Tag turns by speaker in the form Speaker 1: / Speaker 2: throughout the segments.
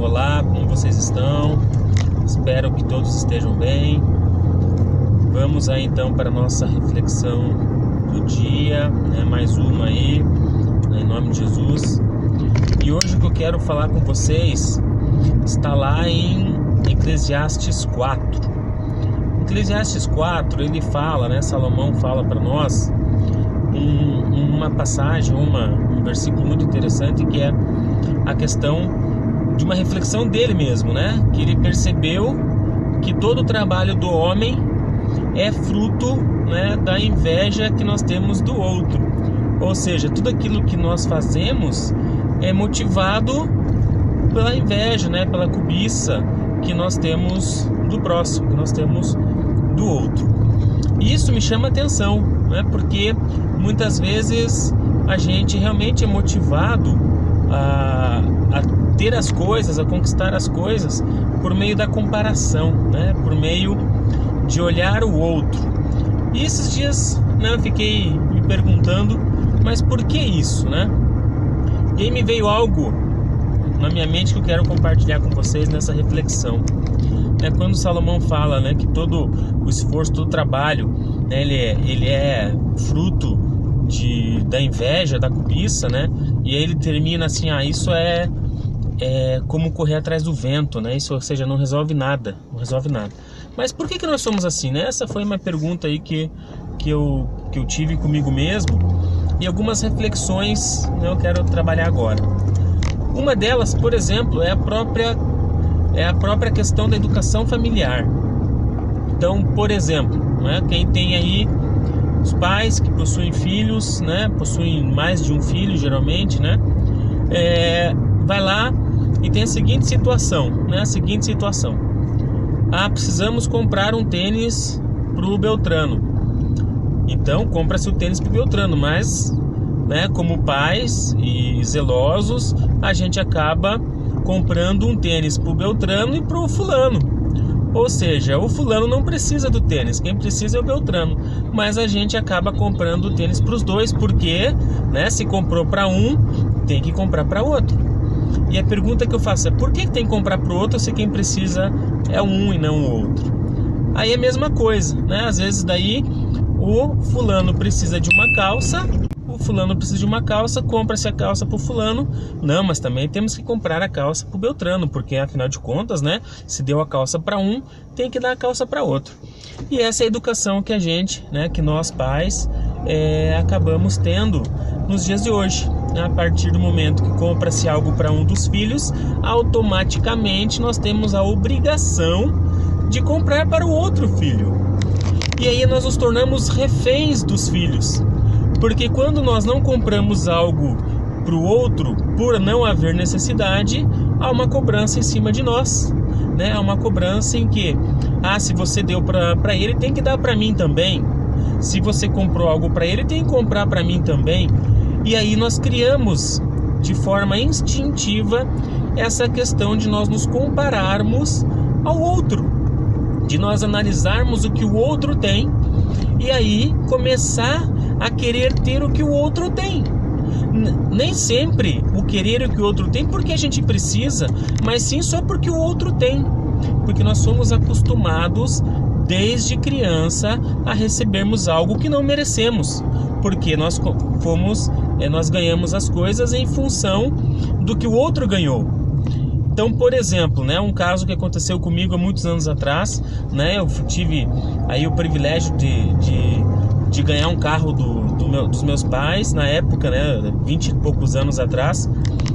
Speaker 1: Olá, como vocês estão? Espero que todos estejam bem. Vamos aí então para a nossa reflexão do dia, né? Mais uma aí, em nome de Jesus. E hoje o que eu quero falar com vocês está lá em Eclesiastes 4. Eclesiastes 4, ele fala, né? Salomão fala para nós uma passagem, um versículo muito interessante, que é a questão de uma reflexão dele mesmo, né? Que ele percebeu que todo o trabalho do homem é fruto, né, da inveja que nós temos do outro. Ou seja, tudo aquilo que nós fazemos é motivado pela inveja, né, pela cobiça que nós temos do próximo, que nós temos do outro. E isso me chama atenção, né, porque muitas vezes a gente realmente é motivado a ter as coisas, a conquistar as coisas por meio da comparação, né? Por meio de olhar o outro. E esses dias, né, eu fiquei me perguntando, mas por que isso, né? E aí me veio algo na minha mente que eu quero compartilhar com vocês nessa reflexão. É quando Salomão fala, né, que todo o esforço, todo o trabalho, né, ele é fruto da inveja, da cobiça, né? E aí ele termina assim, isso é como correr atrás do vento, né? Isso, ou seja, não resolve nada. Mas por que nós somos assim, né? Essa foi uma pergunta aí que eu tive comigo mesmo, e algumas reflexões, né, eu quero trabalhar agora. Uma delas, por exemplo, é a própria questão da educação familiar. Então, por exemplo, né, quem tem aí os pais que possuem filhos, né, possuem mais de um filho geralmente, né, vai lá e tem a seguinte situação, né, precisamos comprar um tênis pro Beltrano. Então compra-se o tênis pro Beltrano, mas, né, como pais e zelosos, a gente acaba comprando um tênis pro Beltrano e pro fulano. Ou seja, o fulano não precisa do tênis, quem precisa é o Beltrano, mas a gente acaba comprando o tênis para os dois, porque, né, se comprou para um, tem que comprar para outro. E a pergunta que eu faço é: por que tem que comprar para o outro se quem precisa é um e não o outro? Aí é a mesma coisa, né? Às vezes daí o fulano precisa de uma calça, compra-se a calça pro fulano. Não, mas também temos que comprar a calça pro Beltrano, porque afinal de contas, né, se deu a calça para um, tem que dar a calça para outro. E essa é a educação que a gente, né, que nós pais acabamos tendo nos dias de hoje. A partir do momento que compra-se algo para um dos filhos, automaticamente nós temos a obrigação de comprar para o outro filho. E aí nós nos tornamos reféns dos filhos. Porque quando nós não compramos algo para o outro, por não haver necessidade, há uma cobrança em cima de nós, né? Há uma cobrança em que, se você deu para ele, tem que dar para mim também. Se você comprou algo para ele, tem que comprar para mim também. E aí nós criamos, de forma instintiva, essa questão de nós nos compararmos ao outro, de nós analisarmos o que o outro tem e aí começar a querer ter o que o outro tem. Nem sempre o querer o que o outro tem porque a gente precisa, mas sim só porque o outro tem. Porque nós somos acostumados desde criança a recebermos algo que não merecemos, porque nós ganhamos as coisas em função do que o outro ganhou. Então, por exemplo, né, um caso que aconteceu comigo há muitos anos atrás, né, eu tive aí o privilégio de ganhar um carro dos meus pais na época, né, 20 e poucos anos atrás.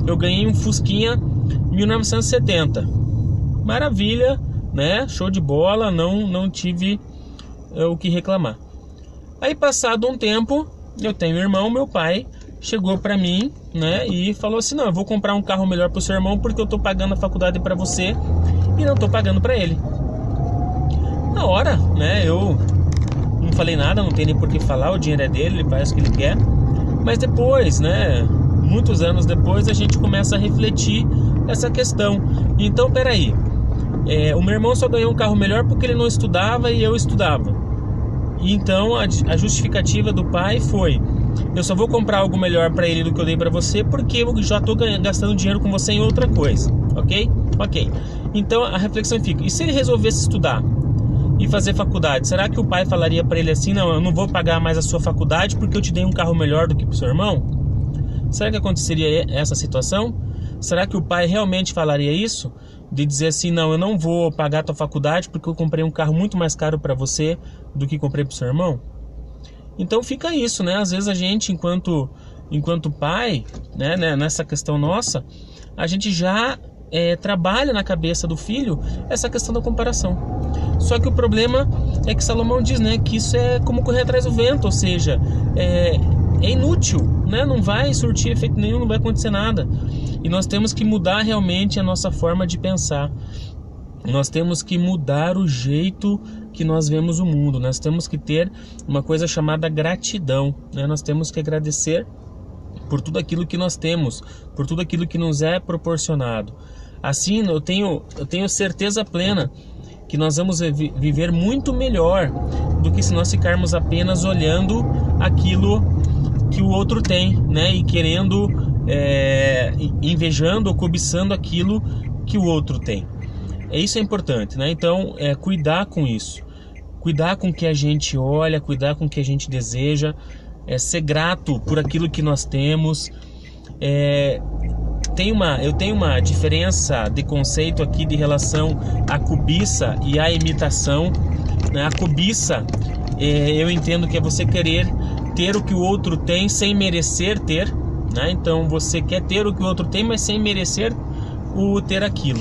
Speaker 1: Eu ganhei um Fusquinha 1970. Maravilha, né? Show de bola, não tive o que reclamar. Aí, passado um tempo, eu tenho um irmão, meu pai chegou pra mim, né, e falou assim: não, eu vou comprar um carro melhor pro seu irmão porque eu tô pagando a faculdade pra você e não tô pagando pra ele. Na hora, né, eu não falei nada, não tem nem por que falar, o dinheiro é dele, ele faz o que ele quer. Mas depois, né, muitos anos depois, a gente começa a refletir essa questão. Então, peraí, o meu irmão só ganhou um carro melhor porque ele não estudava e eu estudava. E então a justificativa do pai foi: eu só vou comprar algo melhor para ele do que eu dei para você porque eu já estou gastando dinheiro com você em outra coisa, ok? Ok, então a reflexão fica, e se ele resolvesse estudar e fazer faculdade, será que o pai falaria para ele assim, não, eu não vou pagar mais a sua faculdade porque eu te dei um carro melhor do que pro seu irmão? Será que aconteceria essa situação? Será que o pai realmente falaria isso? De dizer assim, não, eu não vou pagar a tua faculdade porque eu comprei um carro muito mais caro para você do que comprei pro seu irmão? Então fica isso, né? Às vezes a gente, enquanto pai, né, nessa questão nossa, a gente já trabalha na cabeça do filho essa questão da comparação. Só que o problema é que Salomão diz, né, que isso é como correr atrás do vento, ou seja, é inútil, né? Não vai surtir efeito nenhum, não vai acontecer nada. E nós temos que mudar realmente a nossa forma de pensar. Nós temos que mudar o jeito que nós vemos o mundo. Nós temos que ter uma coisa chamada gratidão, né? Nós temos que agradecer por tudo aquilo que nós temos, por tudo aquilo que nos é proporcionado. Assim, eu tenho certeza plena que nós vamos viver muito melhor do que se nós ficarmos apenas olhando aquilo que o outro tem, né? E querendo, invejando ou cobiçando aquilo que o outro tem. Isso é importante, né? Então, cuidar com isso. Cuidar com o que a gente olha, cuidar com o que a gente deseja, ser grato por aquilo que nós temos. Eu tenho uma diferença de conceito aqui de relação à cobiça e à imitação, né? A cobiça, eu entendo que é você querer ter o que o outro tem sem merecer ter, né? Então você quer ter o que o outro tem, mas sem merecer ter aquilo.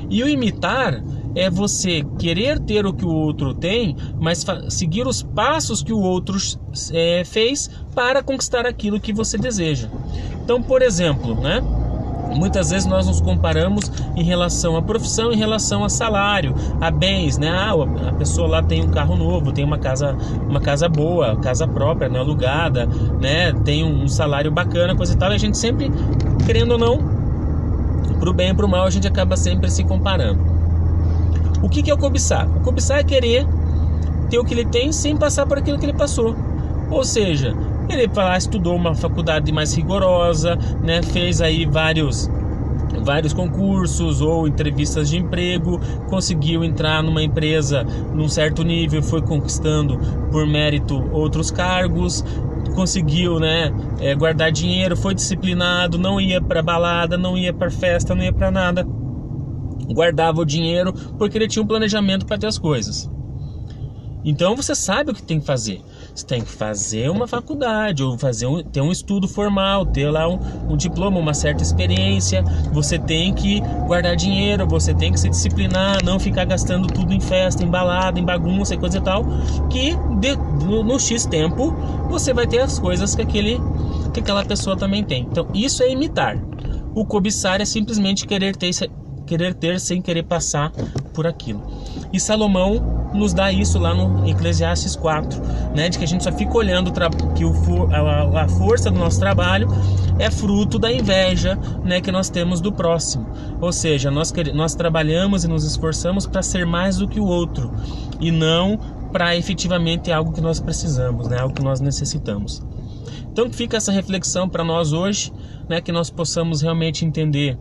Speaker 1: E o imitar é você querer ter o que o outro tem, mas seguir os passos que o outro fez para conquistar aquilo que você deseja. Então, por exemplo, né? Muitas vezes nós nos comparamos em relação à profissão, em relação a salário, a bens, né? A pessoa lá tem um carro novo, tem uma casa boa, casa própria, né? Alugada, né? Tem um salário bacana, coisa e tal. E a gente sempre, querendo ou não, pro bem e pro mal, a gente acaba sempre se comparando. O que é o cobiçar? O cobiçar é querer ter o que ele tem sem passar por aquilo que ele passou. Ou seja, ele estudou uma faculdade mais rigorosa, né? Fez aí vários concursos ou entrevistas de emprego, conseguiu entrar numa empresa num certo nível, foi conquistando por mérito outros cargos, conseguiu, né, guardar dinheiro, foi disciplinado, não ia para balada, não ia para festa, não ia para nada, guardava o dinheiro porque ele tinha um planejamento para ter as coisas. Então você sabe o que tem que fazer. Você tem que fazer uma faculdade, ou ter um estudo formal, ter lá um diploma, uma certa experiência. Você tem que guardar dinheiro, você tem que se disciplinar, não ficar gastando tudo em festa, em balada, em bagunça e coisa e tal. Que no X tempo você vai ter as coisas que aquela pessoa também tem. Então isso é imitar. O cobiçar é simplesmente querer ter sem querer passar por aquilo. E Salomão nos dá isso lá no Eclesiastes 4, né, de que a gente só fica olhando que a força do nosso trabalho é fruto da inveja, né, que nós temos do próximo. Ou seja, nós trabalhamos e nos esforçamos para ser mais do que o outro e não para efetivamente algo que nós precisamos, né, algo que nós necessitamos. Então fica essa reflexão para nós hoje, né, que nós possamos realmente entender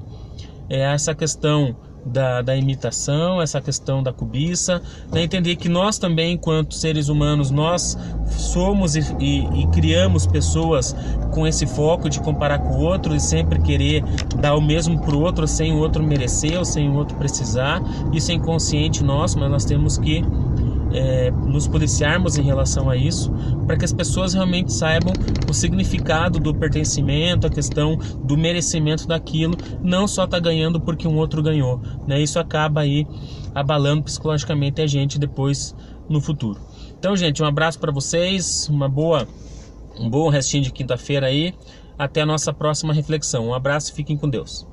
Speaker 1: essa questão da imitação, essa questão da cobiça, né? Entender que nós também, enquanto seres humanos, nós somos e criamos pessoas com esse foco de comparar com o outro e sempre querer dar o mesmo para o outro sem o outro merecer ou sem o outro precisar. Isso é inconsciente nosso, mas nós temos que nos policiarmos em relação a isso, para que as pessoas realmente saibam o significado do pertencimento, a questão do merecimento daquilo, não só tá ganhando porque um outro ganhou, né? Isso acaba aí abalando psicologicamente a gente depois no futuro. Então, gente, um abraço para vocês, um bom restinho de quinta-feira aí, até a nossa próxima reflexão. Um abraço e fiquem com Deus.